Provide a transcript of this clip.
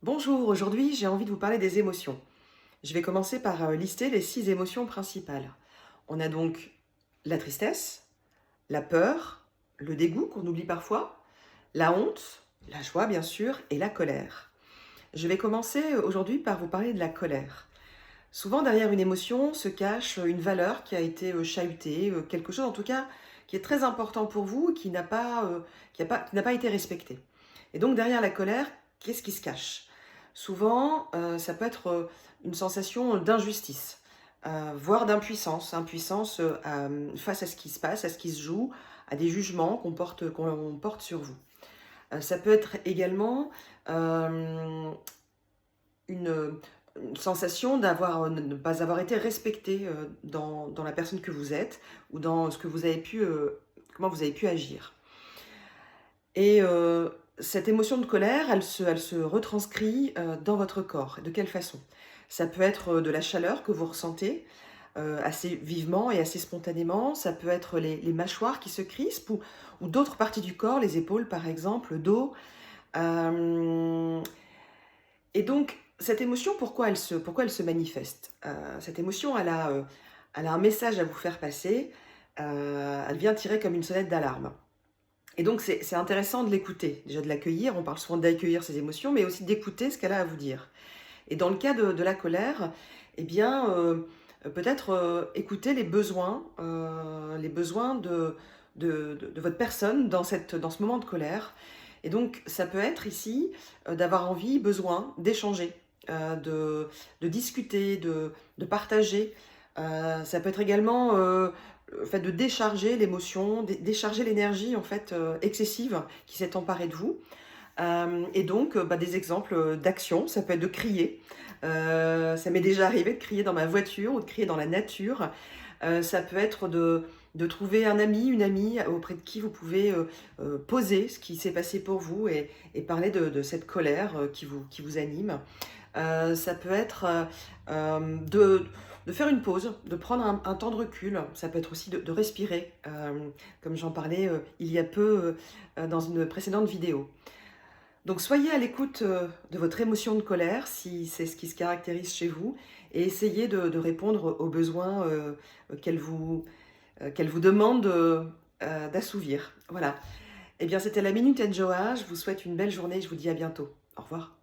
Bonjour, aujourd'hui j'ai envie de vous parler des émotions. Je vais commencer par lister les 6 émotions principales. On a donc la tristesse, la peur, le dégoût qu'on oublie parfois, la honte, la joie bien sûr et la colère. Je vais commencer aujourd'hui par vous parler de la colère. Souvent derrière une émotion se cache une valeur qui a été chahutée, quelque chose en tout cas qui est très important pour vous et qui n'a pas été respecté. Et donc derrière la colère, qu'est-ce qui se cache? Souvent, ça peut être une sensation d'injustice, voire d'impuissance. Impuissance face à ce qui se passe, à ce qui se joue, à des jugements qu'on porte sur vous. Ça peut être également une, une sensation de ne pas avoir été respecté dans la personne que vous êtes ou dans ce que vous avez pu, comment vous avez pu agir. Et cette émotion de colère, elle se retranscrit dans votre corps. De quelle façon? Ça peut être de la chaleur que vous ressentez assez vivement et assez spontanément. Ça peut être les mâchoires qui se crispent ou d'autres parties du corps, les épaules par exemple, le dos. Euh, et donc, cette émotion, pourquoi elle se manifeste? Cette émotion, elle a un message à vous faire passer. Elle vient tirer comme une sonnette d'alarme. Et donc, c'est intéressant de l'écouter, déjà de l'accueillir. On parle souvent d'accueillir ses émotions, mais aussi d'écouter ce qu'elle a à vous dire. Et dans le cas de la colère, eh bien, peut-être écouter les besoins de votre personne dans ce moment de colère. Et donc, ça peut être ici d'avoir envie, besoin d'échanger, de discuter, de partager. Ça peut être également le fait de décharger l'émotion, décharger l'énergie en fait excessive qui s'est emparée de vous. Et donc, des exemples d'action, ça peut être de crier. Ça m'est déjà arrivé de crier dans ma voiture ou de crier dans la nature. Ça peut être de trouver un ami, une amie auprès de qui vous pouvez poser ce qui s'est passé pour vous et parler de cette colère qui vous anime. Ça peut être de faire une pause, de prendre un temps de recul. Ça peut être aussi de respirer, comme j'en parlais il y a peu dans une précédente vidéo. Donc soyez à l'écoute de votre émotion de colère, si c'est ce qui se caractérise chez vous, et essayez de répondre aux besoins qu'elle vous demande d'assouvir. Voilà. Eh bien, c'était la Minute Enjoa. Je vous souhaite une belle journée. Je vous dis à bientôt. Au revoir.